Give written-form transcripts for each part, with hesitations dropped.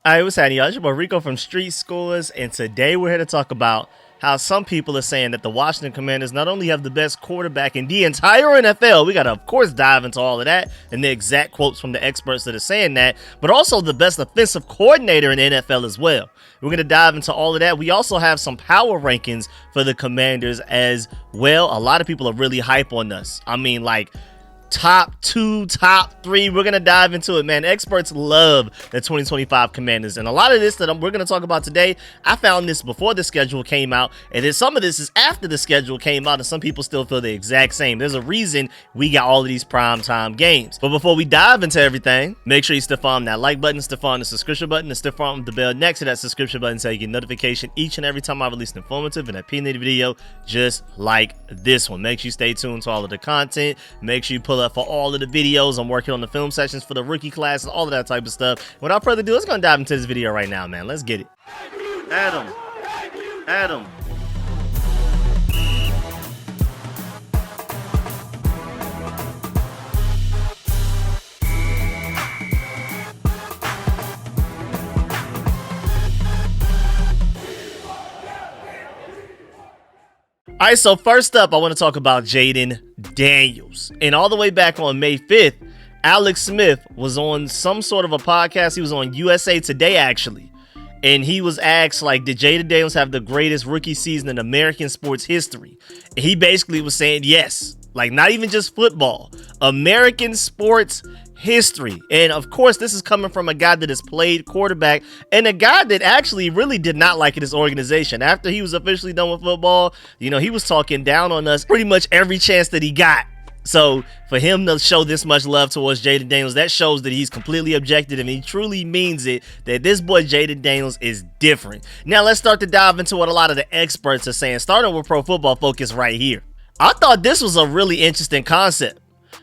Hi, what's happening, y'all? It's your boy Rico from StreetScores, and today we're here to talk about how some people are saying that the Washington Commanders not only have the best quarterback in the entire NFL, we got to, of course, dive into all of that and the exact quotes from the experts that are saying that, but also the best offensive coordinator in the NFL as well. We're going to dive into all of that. We also have some power rankings for the Commanders as well. A lot of people are really hype on us. I mean, like, top 2, top 3. We're going to dive into it, man. Experts love the 2025 Commanders. And a lot of this that we're going to talk about today, I found this before the schedule came out. And then some of this is after the schedule came out. And some people still feel the exact same. There's a reason we got all of these primetime games. But before we dive into everything, make sure you stiff on that like button, stiff on the subscription button, and stiff on the bell next to that subscription button so you get notification each and every time I release an informative and opinionated video just like this one. Make sure you stay tuned to all of the content. Make sure you pull up for all of the videos. I'm working on the film sessions for the rookie classes, all of that type of stuff. Without further ado, let's go and dive into this video right now, man. Let's get it. Adam. All right, so first up, I want to talk about Jaden Daniels. And all the way back on May 5th, Alex Smith was on some sort of a podcast. He was on USA Today, actually. And he was asked, like, did Jaden Daniels have the greatest rookie season in American sports history? And he basically was saying yes. Like, not even just football. American sports history. And of course, this is coming from a guy that has played quarterback and a guy that actually really did not like his organization. After he was officially done with football, he was talking down on us pretty much every chance that he got. So for him to show this much love towards Jaden Daniels, that shows that he's completely objective and he truly means it, that this boy Jaden Daniels is different. Now let's start to dive into what a lot of the experts are saying, starting with Pro Football Focus right here. I thought this was a really interesting concept.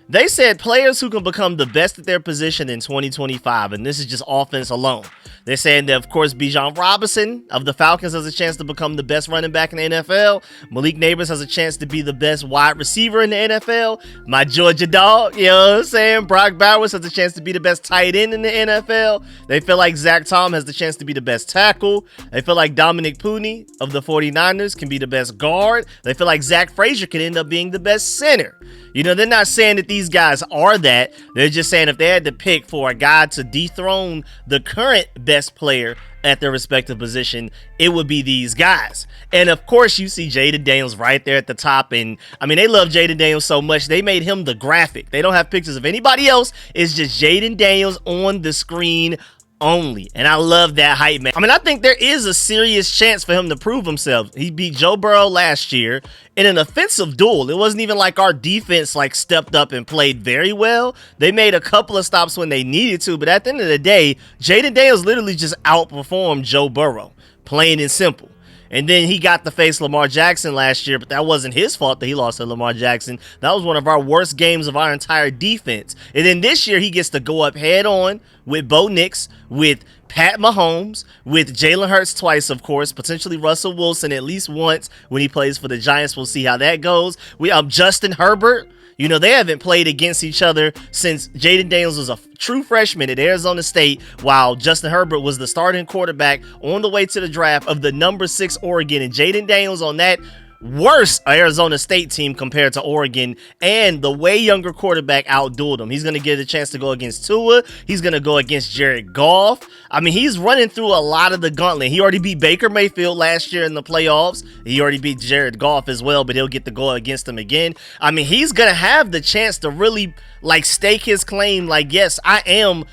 They said players who can become the best at their position in 2025, and this is just offense alone. They're saying that, of course, Bijan Robinson of the Falcons has a chance to become the best running back in the NFL. Malik Neighbors has a chance to be the best wide receiver in the NFL. My Georgia dog, you know what I'm saying? Brock Bowers has a chance to be the best tight end in the NFL. They feel like Zach Tom has the chance to be the best tackle. They feel like Dominic Pooney of the 49ers can be the best guard. They feel like Zach Frazier can end up being the best center. They're not saying that these guys are that. They're just saying if they had to pick for a guy to dethrone the current best player at their respective position, it would be these guys. And of course, you see Jaden Daniels right there at the top. And I mean, they love Jaden Daniels so much, they made him the graphic. They don't have pictures of anybody else. It's just Jaden Daniels on the screen only. And I love that hype, man. I mean, I think there is a serious chance for him to prove himself. He beat Joe Burrow last year in an offensive duel. It wasn't even like our defense stepped up and played very well. They made a couple of stops when they needed to, but at the end of the day, Jaden Daniels literally just outperformed Joe Burrow, plain and simple. And then he got to face Lamar Jackson last year, but that wasn't his fault that he lost to Lamar Jackson. That was one of our worst games of our entire defense. And then this year, he gets to go up head on with Bo Nix, with Pat Mahomes, with Jalen Hurts twice, of course, potentially Russell Wilson at least once when he plays for the Giants. We'll see how that goes. We have Justin Herbert. They haven't played against each other since Jaden Daniels was a true freshman at Arizona State, while Justin Herbert was the starting quarterback on the way to the draft of the number 6 Oregon. And Jaden Daniels on that worse Arizona State team compared to Oregon, and the way younger quarterback outdueled him. He's going to get a chance to go against Tua. He's going to go against Jared Goff. I mean, he's running through a lot of the gauntlet. He already beat Baker Mayfield last year in the playoffs. He already beat Jared Goff as well, but he'll get to go against him again. I mean, he's going to have the chance to really stake his claim yes, I am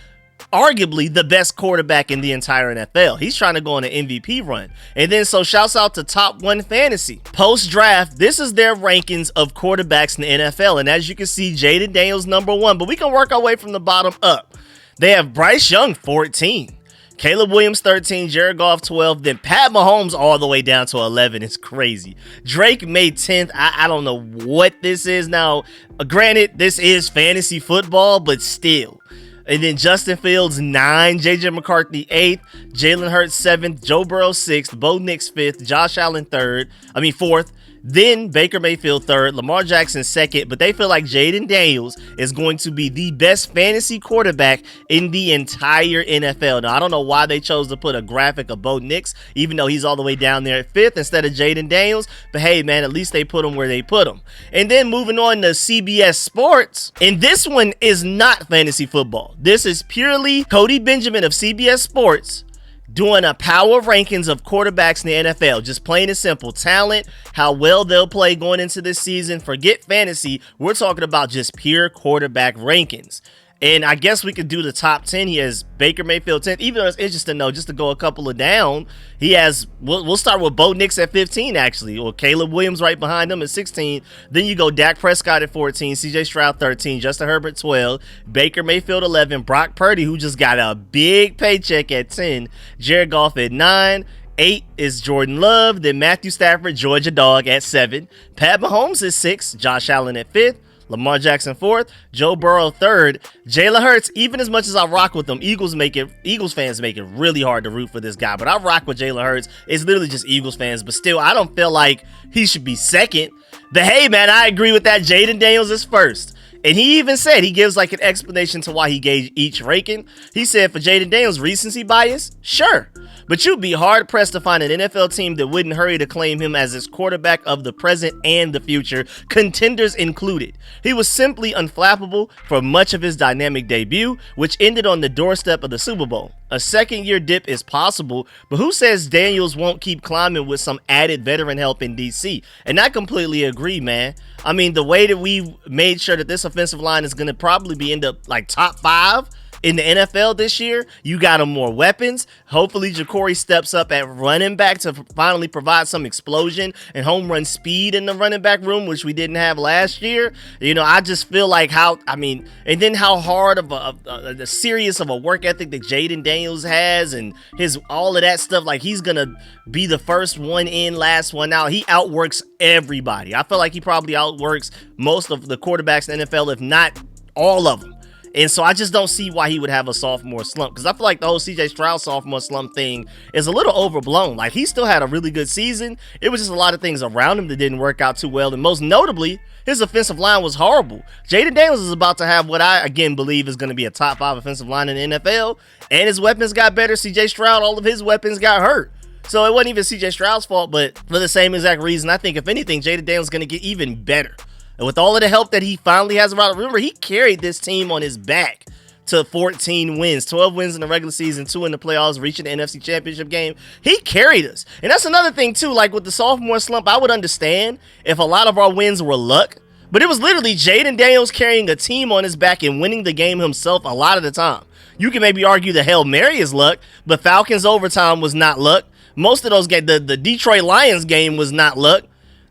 arguably the best quarterback in the entire NFL. He's trying to go on an MVP run. And then so shouts out to Top 1 Fantasy. Post-draft, this is their rankings of quarterbacks in the NFL. And as you can see, Jaden Daniels number 1, but we can work our way from the bottom up. They have Bryce Young 14, Caleb Williams 13, Jared Goff 12, then Pat Mahomes all the way down to 11. It's crazy. Drake made 10th. I don't know what this is now. Granted, this is fantasy football, but still. And then Justin Fields 9, JJ McCarthy 8th, Jalen Hurts 7th, Joe Burrow 6th, Bo Nix 5th, Josh Allen 4th, Then Baker Mayfield third, Lamar Jackson second, but they feel like Jaden Daniels is going to be the best fantasy quarterback in the entire NFL. Now, I don't know why they chose to put a graphic of Bo Nix, even though he's all the way down there at fifth instead of Jaden Daniels, but hey, man, at least they put him where they put him. And then moving on to CBS Sports, and this one is not fantasy football. This is purely Cody Benjamin of CBS Sports doing a power rankings of quarterbacks in the NFL. Just plain and simple. Talent, how well they'll play going into this season. Forget fantasy. We're talking about just pure quarterback rankings. And I guess we could do the top 10. He has Baker Mayfield 10th. Even though it's interesting, though, just to go a couple of down, he has, we'll start with Bo Nix at 15, actually, or Caleb Williams right behind him at 16. Then you go Dak Prescott at 14, CJ Stroud 13, Justin Herbert 12, Baker Mayfield 11, Brock Purdy, who just got a big paycheck at 10, Jared Goff at 9, 8 is Jordan Love, then Matthew Stafford, Georgia Dog at 7, Pat Mahomes is 6, Josh Allen at 5th, Lamar Jackson 4th, Joe Burrow 3rd, Jalen Hurts. Even as much as I rock with them, Eagles fans make it really hard to root for this guy, but I rock with Jalen Hurts. It's literally just Eagles fans, but still, I don't feel like he should be second. But hey, man, I agree with that. Jaden Daniels is first. And he even said, he gives like an explanation to why he gave each ranking. He said for Jaden Daniels, recency bias? Sure. But you'd be hard-pressed to find an NFL team that wouldn't hurry to claim him as its quarterback of the present and the future, contenders included. He was simply unflappable for much of his dynamic debut, which ended on the doorstep of the Super Bowl. A second-year dip is possible, but who says Daniels won't keep climbing with some added veteran help in DC? And I completely agree, man. I mean, the way that we made sure that this offensive line is going to probably end up like top 5 in the NFL this year, you got him more weapons. Hopefully, Ja'Cory steps up at running back to finally provide some explosion and home run speed in the running back room, which we didn't have last year. You know, I just feel like and then how hard of a serious of a work ethic that Jaden Daniels has and his all of that stuff. Like, he's going to be the first one in, last one out. He outworks everybody. I feel like he probably outworks most of the quarterbacks in the NFL, if not all of them. And so I just don't see why he would have a sophomore slump, because I feel like the whole CJ Stroud sophomore slump thing is a little overblown. Like, he still had a really good season. It was just a lot of things around him that didn't work out too well. And most notably, his offensive line was horrible. Jaden Daniels is about to have what I, again, believe is going to be a top 5 offensive line in the NFL. And his weapons got better. CJ Stroud, all of his weapons got hurt. So it wasn't even CJ Stroud's fault, but for the same exact reason, I think, if anything, Jaden Daniels is going to get even better. And with all of the help that he finally has around, remember, he carried this team on his back to 14 wins, 12 wins in the regular season, 2 in the playoffs, reaching the NFC Championship game. He carried us. And that's another thing, too. Like, with the sophomore slump, I would understand if a lot of our wins were luck. But it was literally Jaden Daniels carrying a team on his back and winning the game himself a lot of the time. You can maybe argue the Hail Mary is luck, but Falcons overtime was not luck. Most of those games, the Detroit Lions game was not luck.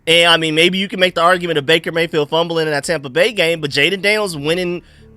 And, I mean, maybe you can make the argument of Baker Mayfield fumbling in that Tampa Bay game, but Jaden Daniels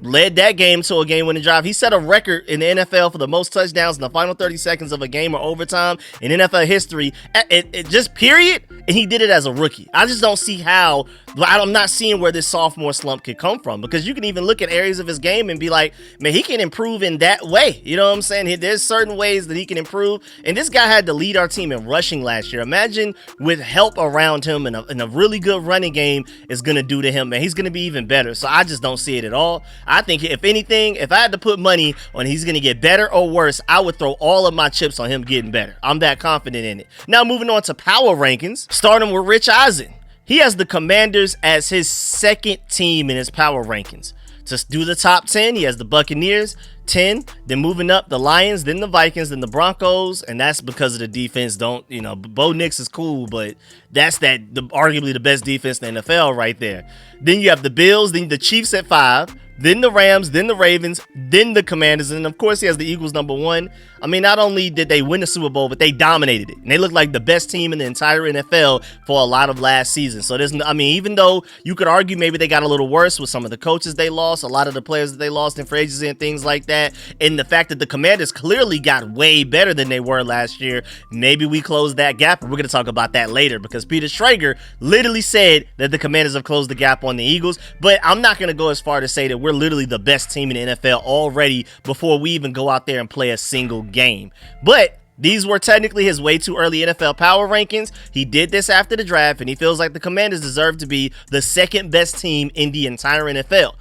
led that game to a game-winning drive. He set a record in the NFL for the most touchdowns in the final 30 seconds of a game or overtime in NFL history. It just period, and he did it as a rookie. I just don't see how. I'm not seeing where this sophomore slump could come from, because you can even look at areas of his game and be like, man, he can improve in that way. You know what I'm saying? There's certain ways that he can improve, and this guy had to lead our team in rushing last year. Imagine with help around him and a really good running game is going to do to him, man. He's going to be even better, so I just don't see it at all. I think, if anything, if I had to put money on he's going to get better or worse, I would throw all of my chips on him getting better. I'm that confident in it. Now, moving on to power rankings, starting with Rich Eisen. He has the Commanders as his second team in his power rankings. To do the top 10, he has the Buccaneers, 10, then moving up, the Lions, then the Vikings, then the Broncos, and that's because of the defense. Bo Nix is cool, but that's arguably the best defense in the NFL right there. Then you have the Bills, then the Chiefs at 5, then the Rams, then the Ravens, then the Commanders, and of course he has the Eagles number 1. I mean, not only did they win the Super Bowl, but they dominated it, and they looked like the best team in the entire NFL for a lot of last season. So even though you could argue maybe they got a little worse with some of the coaches they lost, a lot of the players that they lost in free agency and things like that, and the fact that the Commanders clearly got way better than they were last year, maybe we closed that gap, and we're going to talk about that later, because Peter Schrager literally said that the Commanders have closed the gap on the Eagles, but I'm not going to go as far to say that we're literally the best team in the NFL already before we even go out there and play a single game. But These were technically his way too early NFL power rankings. He did this after the draft, and he feels like the Commanders deserve to be the second best team in the entire NFL.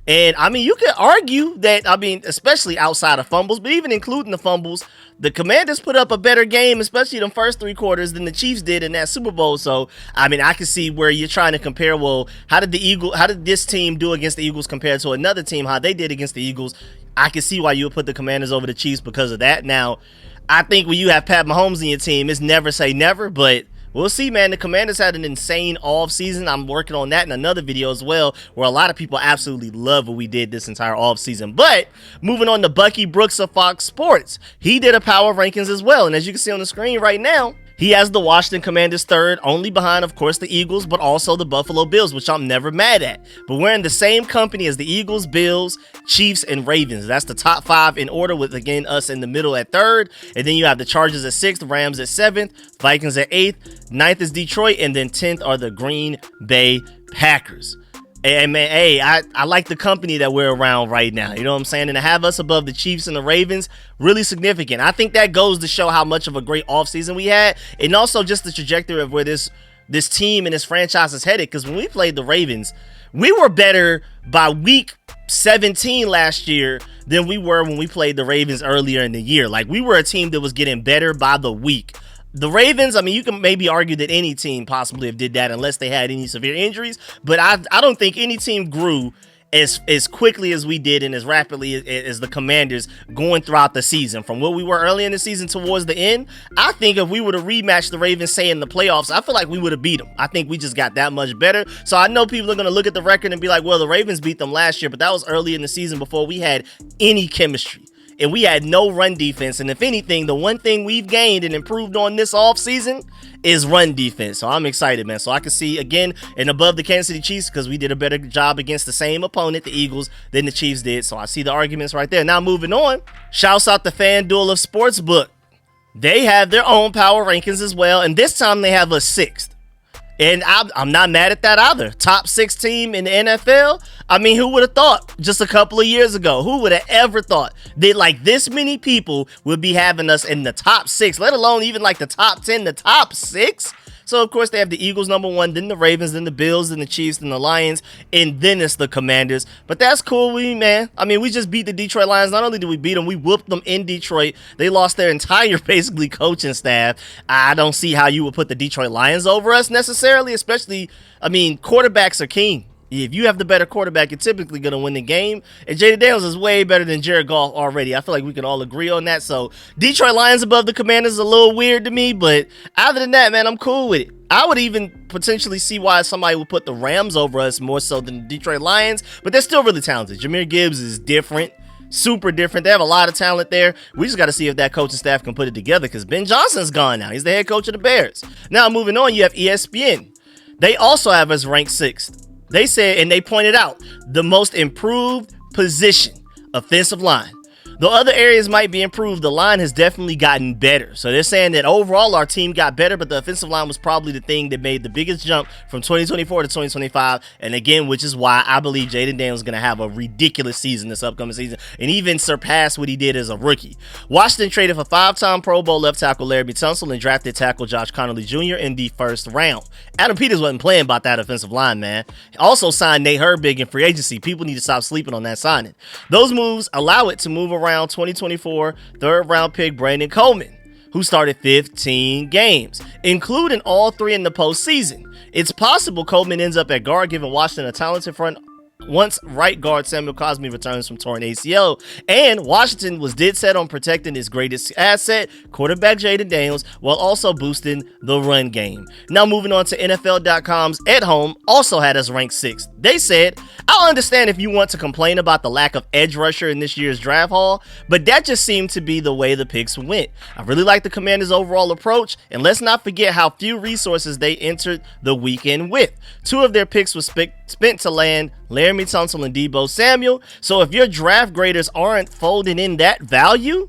And, I mean, you could argue that, I mean, especially outside of fumbles, but even including the fumbles, the Commanders put up a better game, especially the first 3 quarters, than the Chiefs did in that Super Bowl. So, I mean, I can see where you're trying to compare, well, how did this team do against the Eagles compared to another team, how they did against the Eagles? I can see why you would put the Commanders over the Chiefs because of that. Now, I think when you have Pat Mahomes in your team, it's never say never, but we'll see, man. The Commanders had an insane offseason. I'm working on that in another video as well, where a lot of people absolutely love what we did this entire offseason. But moving on to Bucky Brooks of Fox Sports, he did a power rankings as well. And as you can see on the screen right now, he has the Washington Commanders third, only behind, of course, the Eagles, but also the Buffalo Bills, which I'm never mad at. But we're in the same company as the Eagles, Bills, Chiefs, and Ravens. That's the top 5 in order, with, again, us in the middle at 3rd. And then you have the Chargers at 6th, Rams at 7th, Vikings at 8th, 9th is Detroit, and then 10th are the Green Bay Packers. And man, hey, I like the company that we're around right now. You know what I'm saying? And to have us above the Chiefs and the Ravens, really significant. I think that goes to show how much of a great offseason we had, and also just the trajectory of where this team and this franchise is headed. Because when we played the Ravens, we were better by week 17 last year than we were when we played the Ravens earlier in the year. Like, we were a team that was getting better by the week. The Ravens, I mean, you can maybe argue that any team possibly have did that unless they had any severe injuries, but I don't think any team grew as quickly as we did and as rapidly as the Commanders going throughout the season. From what we were early in the season towards the end, I think if we would have rematched the Ravens, say, in the playoffs, I feel like we would have beat them. I think we just got that much better. So I know people are going to look at the record and be like, well, the Ravens beat them last year, but that was early in the season before we had any chemistry. And we had no run defense. And if anything, the one thing we've gained and improved on this offseason is run defense. So I'm excited, man. So I can see, again, and above the Kansas City Chiefs, because we did a better job against the same opponent, the Eagles, than the Chiefs did. So I see the arguments right there. Now moving on, shouts out the FanDuel of Sportsbook. They have their own power rankings as well. And this time they have us 6th. And I'm not mad at that either. Top 6 team in the NFL. I mean, who would have thought just a couple of years ago? Who would have ever thought that like this many people would be having us in the top 6, let alone even like the top 10, the top 6? So, of course, they have the Eagles number 1, then the Ravens, then the Bills, then the Chiefs, then the Lions, and then it's the Commanders. But that's cool, man. I mean, we just beat the Detroit Lions. Not only did we beat them, we whooped them in Detroit. They lost their entire, basically, coaching staff. I don't see how you would put the Detroit Lions over us necessarily, especially, I mean, quarterbacks are king. If you have the better quarterback, you're typically going to win the game. And Jaden Daniels is way better than Jared Goff already. I feel like we can all agree on that. So Detroit Lions above the Commanders is a little weird to me. But other than that, man, I'm cool with it. I would even potentially see why somebody would put the Rams over us more so than the Detroit Lions. But they're still really talented. Jahmyr Gibbs is different. Super different. They have a lot of talent there. We just got to see if that coaching staff can put it together, because Ben Johnson's gone now. He's the head coach of the Bears. Now, moving on, you have ESPN. They also have us ranked 6th. They said, and they pointed out, the most improved position, offensive line. Though other areas might be improved, the line has definitely gotten better. So they're saying that overall our team got better, but the offensive line was probably the thing that made the biggest jump from 2024 to 2025. And again, which is why I believe Jaden Daniels is going to have a ridiculous season this upcoming season and even surpass what he did as a rookie. Washington traded for 5-time Pro Bowl left tackle Laremy Tunsil and drafted tackle Josh Connolly Jr. in the 1st round. Adam Peters wasn't playing about that offensive line, man. Also signed Nate Herbig in free agency. People need to stop sleeping on that signing. Those moves allow it to move around 2024 3rd round pick Brandon Coleman, who started 15 games, including all 3 in the postseason. It's possible Coleman ends up at guard, giving Washington a talented front once right guard Samuel Cosmi returns from torn ACL. And Washington was dead set on protecting his greatest asset, quarterback Jaden Daniels, while also boosting the run game. Now moving on to NFL.com's Ed Home also had us ranked 6th. They said, I'll understand if you want to complain about the lack of edge rusher in this year's draft haul, but that just seemed to be the way the picks went. I really like the Commanders' overall approach, and let's not forget how few resources they entered the weekend with. 2 of their picks were spent to land Laremy Tunsil and Deebo Samuel. So if your draft graders aren't folding in that value,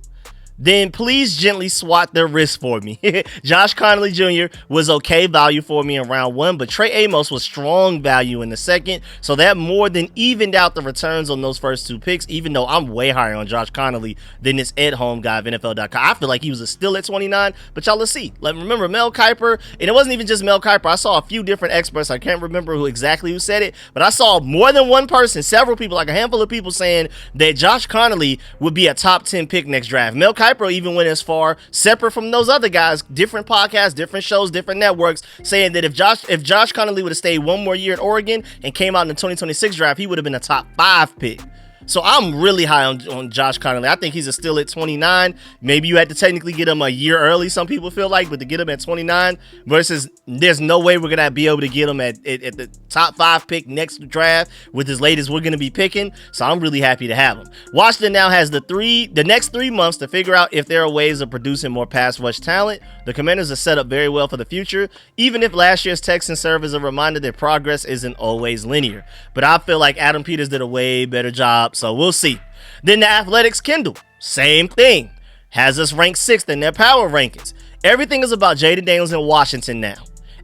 then please gently swat their wrist for me. Josh Connolly Jr. was okay value for me in round 1, but Trey Amos was strong value in the second, so that more than evened out the returns on those first 2 picks, even though I'm way higher on Josh Connolly than this Ed Home guy of NFL.com. I feel like he was still at 29, but y'all, let's see. Like, remember Mel Kiper, and it wasn't even just Mel Kiper. I saw a few different experts. I can't remember who said it, but I saw more than one person, several people, like a handful of people saying that Josh Connolly would be a top 10 pick next draft. Mel Kiper even went as far, separate from those other guys, different podcasts, different shows, different networks, saying that if Josh Connolly would have stayed one more year at Oregon and came out in the 2026 draft, he would have been a top 5 pick. So I'm really high on Josh Connolly. I think he's still at 29. Maybe you had to technically get him a year early, some people feel like, but to get him at 29 versus there's no way we're going to be able to get him at the top 5 pick next draft with as late as we're going to be picking. So I'm really happy to have him. Washington now has the next 3 months to figure out if there are ways of producing more pass rush talent. The Commanders are set up very well for the future, even if last year's Texans serve as a reminder that progress isn't always linear. But I feel like Adam Peters did a way better job, so we'll see. Then the Athletics Kendall, same thing, has us ranked 6th in their power rankings. Everything is about Jaden Daniels in Washington now.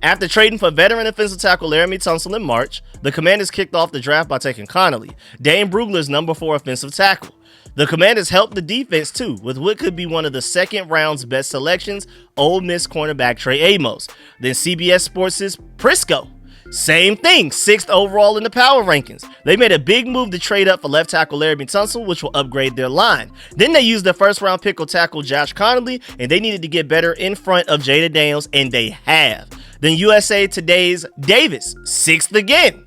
After trading for veteran offensive tackle Laramie Tunsil in March, the Commanders kicked off the draft by taking Connolly, Dane Brugler's number 4 offensive tackle. The Commanders helped the defense too, with what could be one of the second round's best selections, Ole Miss cornerback Trey Amos. Then CBS Sports' Prisco, same thing, 6th overall in the power rankings. They made a big move to trade up for left tackle Laramie Tunsil, which will upgrade their line. Then they used their first round pick to tackle Josh Connolly, and they needed to get better in front of Jaden Daniels, and they have. Then USA Today's Davis, 6th again.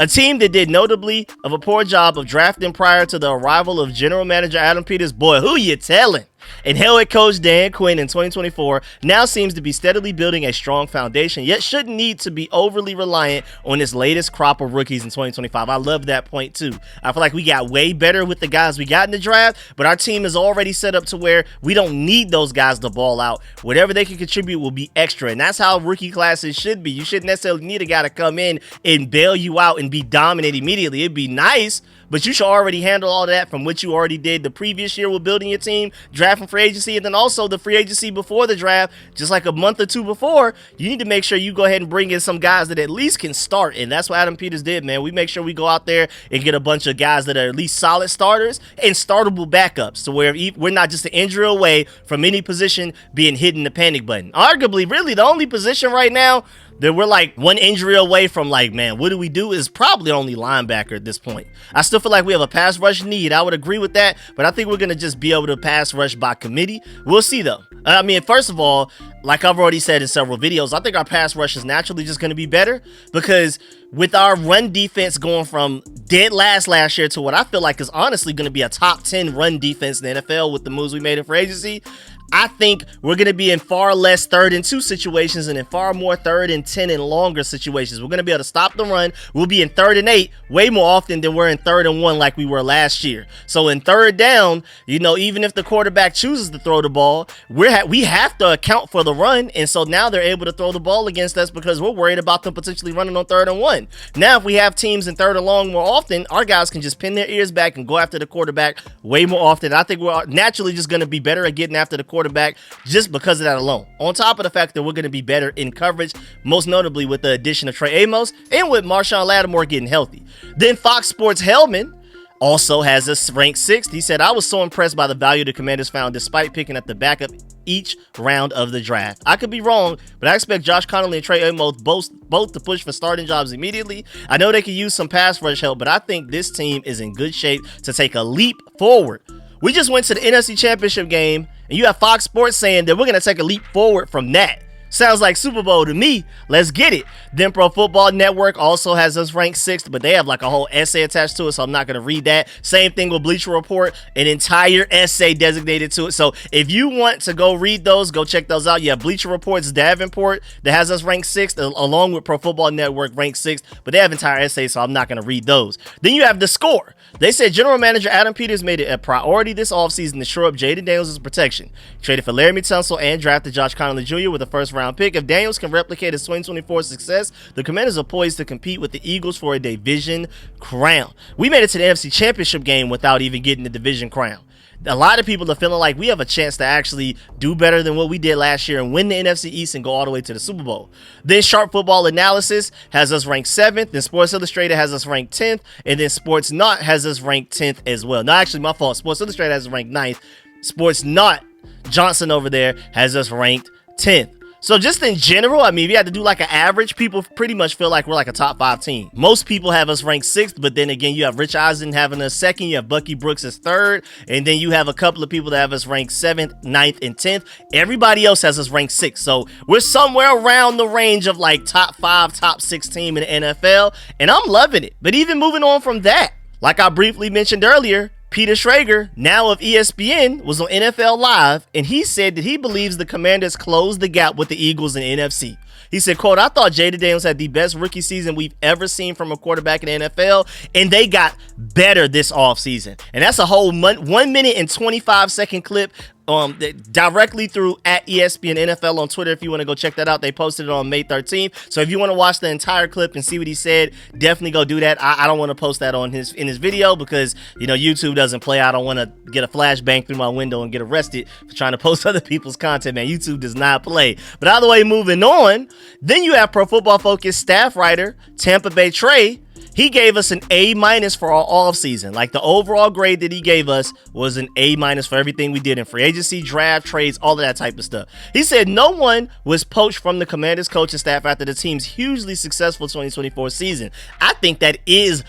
A team that did notably of a poor job of drafting prior to the arrival of general manager Adam Peters, boy, who you telling? And head coach Dan Quinn in 2024 now seems to be steadily building a strong foundation, yet shouldn't need to be overly reliant on this latest crop of rookies in 2025. I love that point too. I feel like we got way better with the guys we got in the draft, but our team is already set up to where we don't need those guys to ball out. Whatever they can contribute will be extra, and that's how rookie classes should be. You shouldn't necessarily need a guy to come in and bail you out and be dominant immediately. It'd be nice, but you should already handle all that from what you already did the previous year with building your team, drafting free agency, and then also the free agency before the draft, just like a month or 2 before. You need to make sure you go ahead and bring in some guys that at least can start, and that's what Adam Peters did, man. We make sure we go out there and get a bunch of guys that are at least solid starters and startable backups, to where we're not just an injury away from any position being hitting the panic button. Arguably, really, the only position right now that we're like one injury away from, like, man, what do we do, is probably only linebacker at this point. I still feel like we have a pass rush need. I would agree with that, but I think we're going to just be able to pass rush by committee. We'll see, though. I mean, first of all, like I've already said in several videos, I think our pass rush is naturally just going to be better, because with our run defense going from dead last year to what I feel like is honestly going to be a top 10 run defense in the NFL with the moves we made in free agency, I think we're going to be in far less 3rd and 2 situations and in far more 3rd and 10 and longer situations. We're going to be able to stop the run. We'll be in 3rd and 8 way more often than we're in 3rd and 1 like we were last year. So in 3rd down, you know, even if the quarterback chooses to throw the ball, we have to account for the run. And so now they're able to throw the ball against us because we're worried about them potentially running on 3rd and 1. Now, if we have teams in 3rd and long more often, our guys can just pin their ears back and go after the quarterback way more often. I think we're naturally just going to be better at getting after the quarterback just because of that alone. On top of the fact that we're going to be better in coverage, most notably with the addition of Trey Amos and with Marshawn Lattimore getting healthy. Then Fox Sports Hellman also has us ranked 6th. He said, I was so impressed by the value the Commanders found despite picking up the backup each round of the draft. I could be wrong, but I expect Josh Connolly and Trey Amos both to push for starting jobs immediately. I know they could use some pass rush help, but I think this team is in good shape to take a leap forward. We just went to the NFC Championship game, and you have Fox Sports saying that we're going to take a leap forward from that. Sounds like Super Bowl to me. Let's get it. Then Pro Football Network also has us ranked 6th, but they have like a whole essay attached to it, so I'm not going to read that. Same thing with Bleacher Report, an entire essay designated to it. So if you want to go read those, go check those out. You have Bleacher Report's Davenport that has us ranked 6th, along with Pro Football Network ranked 6th, but they have entire essays, so I'm not going to read those. Then you have The Score. They said General Manager Adam Peters made it a priority this offseason to shore up Jaden Daniels' protection. Traded for Laramie Tunsil and drafted Josh Connolly Jr. with a first-round pick. If Daniels can replicate his 2024 success, the Commanders are poised to compete with the Eagles for a division crown. We made it to the NFC Championship game without even getting the division crown. A lot of people are feeling like we have a chance to actually do better than what we did last year and win the NFC East and go all the way to the Super Bowl. Then Sharp Football Analysis has us ranked 7th, then Sports Illustrated has us ranked 10th, and then Sports Not has us ranked 10th as well. No, actually, my fault. Sports Illustrated has us ranked 9th. Sports Not, Johnson over there, has us ranked 10th. So just in general, I mean, if you had to do like an average, people pretty much feel like we're like a top 5 team. Most people have us ranked 6th, but then again, you have Rich Eisen having us 2nd, you have Bucky Brooks as 3rd, and then you have a couple of people that have us ranked 7th, 9th, and 10th. Everybody else has us ranked 6th. So we're somewhere around the range of like top 5, top 6 team in the NFL, and I'm loving it. But even moving on from that, like I briefly mentioned earlier, Peter Schrager, now of ESPN, was on NFL Live, and he said that he believes the Commanders closed the gap with the Eagles in the NFC. He said, quote, "I thought Jaden Daniels had the best rookie season we've ever seen from a quarterback in the NFL, and they got better this offseason." And that's a whole 1 minute and 25-second clip directly through at ESPN NFL on Twitter. If you want to go check that out, they posted it on May 13th. So if you want to watch the entire clip and see what he said, definitely go do that. I don't want to post that on in his video because, you know, YouTube doesn't play. I don't want to get a flashbang through my window and get arrested for trying to post other people's content, man. YouTube does not play. But either way, moving on, then you have Pro Football Focus staff writer Tampa Bay Trey. He gave us an A- for our offseason. Like, the overall grade that he gave us was an A- for everything we did in free agency, draft, trades, all of that type of stuff. He said no one was poached from the Commanders coaching staff after the team's hugely successful 2024 season. I think that is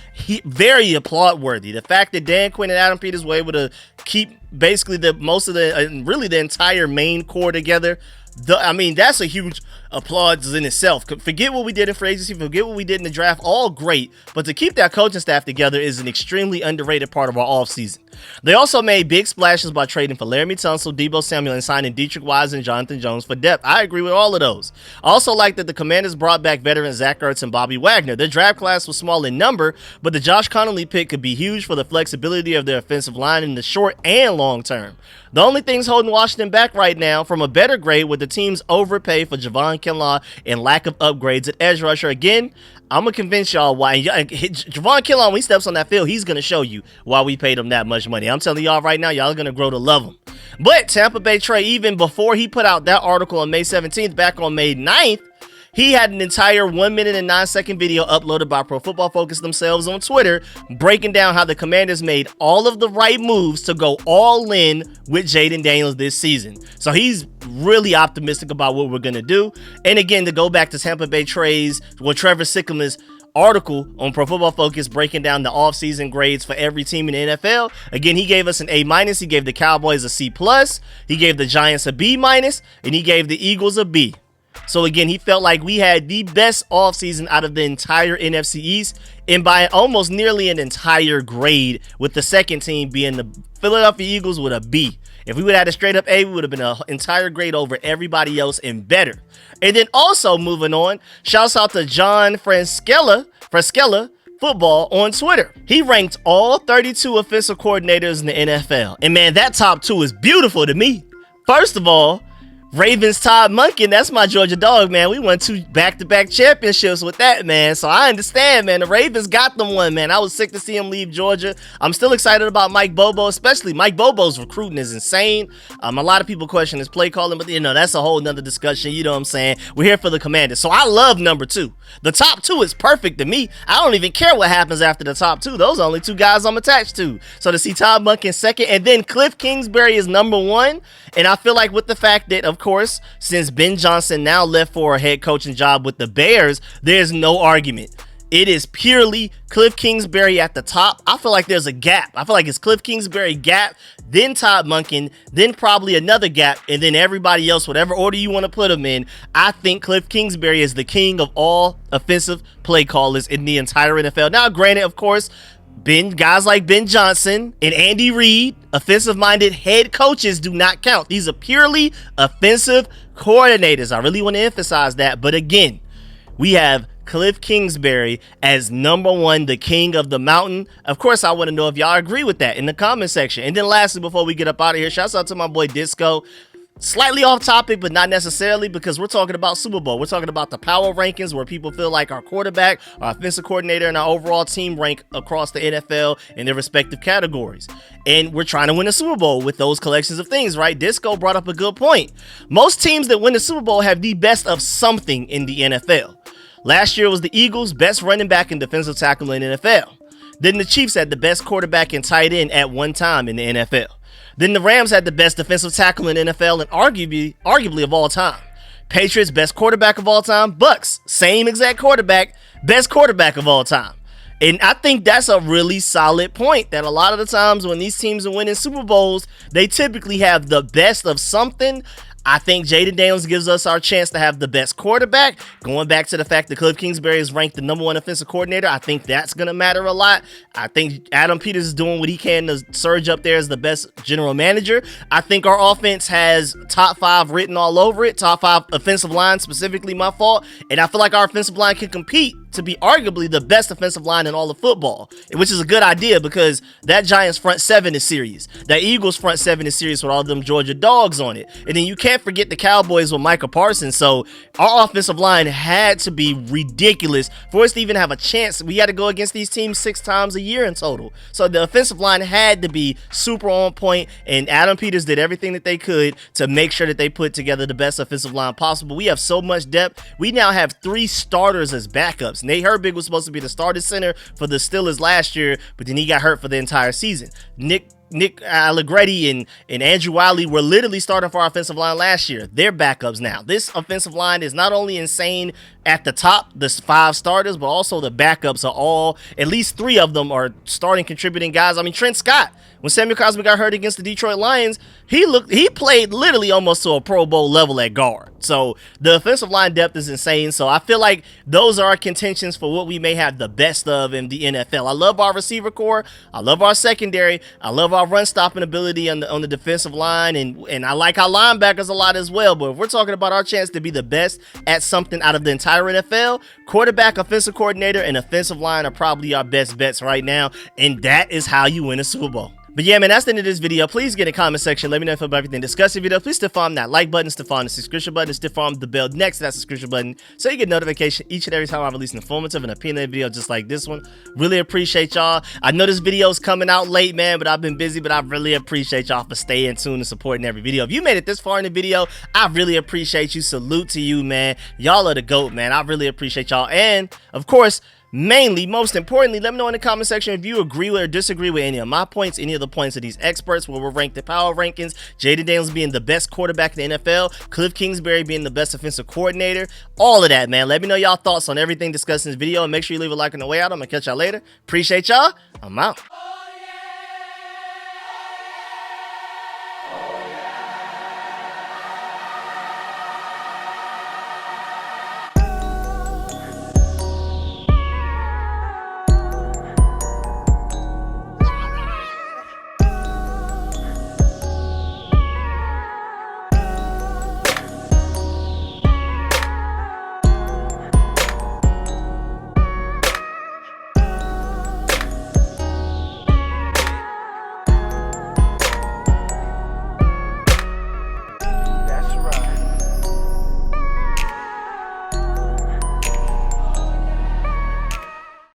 very applaud worthy. The fact that Dan Quinn and Adam Peters were able to keep basically the entire main core together. I mean, that's a huge applause in itself. Forget what we did in free agency, forget what we did in the draft, all great, but to keep that coaching staff together is an extremely underrated part of our offseason. They also made big splashes by trading for Laramie Tunsil, Deebo Samuel, and signing Dietrich Wise and Jonathan Jones for depth. I agree with all of those. I also like that the Commanders brought back veterans Zach Ertz and Bobby Wagner. Their draft class was small in number, but the Josh Connolly pick could be huge for the flexibility of their offensive line in the short and long term. The only things holding Washington back right now from a better grade with the team's overpay for Javon Kinlaw and lack of upgrades at edge rusher. Again, I'm going to convince y'all why. Javon Kinlaw, when he steps on that field, he's going to show you why we paid him that much money. I'm telling y'all right now, y'all are going to grow to love him. But Tampa Bay Trey, even before he put out that article on May 17th, back on May 9th, he had an entire 1 minute and 9-second video uploaded by Pro Football Focus themselves on Twitter, breaking down how the Commanders made all of the right moves to go all in with Jaden Daniels this season. So he's really optimistic about what we're going to do. And again, to go back to Tampa Bay Trey's, Trevor Sikkema's article on Pro Football Focus breaking down the offseason grades for every team in the NFL. Again, he gave us an A-. He gave the Cowboys a C+. He gave the Giants a B-, and he gave the Eagles a B. So again, he felt like we had the best offseason out of the entire NFC East, and by almost nearly an entire grade, with the second team being the Philadelphia Eagles with a B. If we would have had a straight up A, we would have been an entire grade over everybody else and better. And then also moving on, shouts out to John Fraschella Football on Twitter. He ranked all 32 offensive coordinators in the NFL. And man, that top 2 is beautiful to me. First of all, Ravens Todd Monken, that's my Georgia dog, man. We won 2 back-to-back championships with that, man. So I understand, man. The Ravens got them one, man. I was sick to see him leave Georgia. I'm still excited about Mike Bobo, especially Mike Bobo's recruiting is insane. A lot of people question his play calling, but you know, that's a whole nother discussion. You know what I'm saying? We're here for the Commanders. So I love number 2. The top 2 is perfect to me. I don't even care what happens after the top 2. Those are only 2 guys I'm attached to. So to see Todd Monken second, and then Cliff Kingsbury is number 1. And I feel like with the fact that, of course, since Ben Johnson now left for a head coaching job with the Bears, there's no argument. It is purely Cliff Kingsbury at the top. I feel like there's a gap. I feel like it's Cliff Kingsbury gap, then Todd Monken, then probably another gap, and then everybody else, whatever order you want to put them in. I think Cliff Kingsbury is the king of all offensive play callers in the entire NFL. Now, granted, of course, guys like Ben Johnson and Andy Reid, offensive-minded head coaches, do not count. These are purely offensive coordinators. I really want to emphasize that. But again, we have Cliff Kingsbury as number 1, the king of the mountain. Of course, I want to know if y'all agree with that in the comment section. And then lastly, before we get up out of here, shouts out to my boy Disco. Slightly off topic, but not necessarily, because we're talking about Super Bowl. We're talking about the power rankings where people feel like our quarterback, our offensive coordinator, and our overall team rank across the NFL in their respective categories. And we're trying to win a Super Bowl with those collections of things, right? Disco brought up a good point. Most teams that win the Super Bowl have the best of something in the NFL. Last year was the Eagles, best running back and defensive tackle in the NFL. Then the Chiefs had the best quarterback and tight end at one time in the NFL. Then the Rams had the best defensive tackle in the NFL and arguably of all time. Patriots, best quarterback of all time. Bucks, same exact quarterback, best quarterback of all time. And I think that's a really solid point, that a lot of the times when these teams are winning Super Bowls, they typically have the best of something. I think Jaden Daniels gives us our chance to have the best quarterback. Going back to the fact that Cliff Kingsbury is ranked the #1 offensive coordinator, I think that's going to matter a lot. I think Adam Peters is doing what he can to surge up there as the best general manager. I think our offense has top 5 written all over it. Top 5 offensive line, specifically my fault. And I feel like our offensive line can compete to be arguably the best offensive line in all of football, which is a good idea because that Giants front 7 is serious. That Eagles front 7 is serious with all of them Georgia dogs on it. And then you can't forget the Cowboys with Micah Parsons. So our offensive line had to be ridiculous for us to even have a chance. We had to go against these teams 6 times a year in total. So the offensive line had to be super on point, and Adam Peters did everything that they could to make sure that they put together the best offensive line possible. We have so much depth. We now have 3 starters as backups. Nate Herbig was supposed to be the starting center for the Steelers last year, but then he got hurt for the entire season. Nick Allegretti and Andrew Wiley were literally starting for our offensive line last year. They're backups now. This offensive line is not only insane at the top, the 5 starters, but also the backups are all, at least 3 of them are starting contributing guys. I mean, Trent Scott, when Samuel Cosmi got hurt against the Detroit Lions, he played literally almost to a Pro Bowl level at guard. So the offensive line depth is insane. So I feel like those are our contentions for what we may have the best of in the NFL. I love our receiver core. I love our secondary. I love our run stopping ability on the defensive line. And I like our linebackers a lot as well. But if we're talking about our chance to be the best at something out of the entire NFL, quarterback, offensive coordinator, and offensive line are probably our best bets right now. And that is how you win a Super Bowl. But yeah, man, that's the end of this video. Please get in the comment section. Let me know if you about everything discussed in the video. Please stiff arm that like button, stiff arm the subscription button, stiff arm the bell next to that subscription button so you get notification each and every time I release an informative and opinionated video just like this one. Really appreciate y'all. I know this video is coming out late, man, but I've been busy, but I really appreciate y'all for staying tuned and supporting every video. If you made it this far in the video, I really appreciate you. Salute to you, man. Y'all are the GOAT, man. I really appreciate y'all. And, of course, mainly, most importantly, let me know in the comment section if you agree or disagree with any of my points, any of the points of these experts where we're ranked the power rankings, Jaden Daniels being the best quarterback in the NFL, Cliff Kingsbury being the best offensive coordinator, all of that, man. Let me know y'all thoughts on everything discussed in this video, and make sure you leave a like on the way out. I'm gonna catch y'all later. Appreciate y'all. I'm out.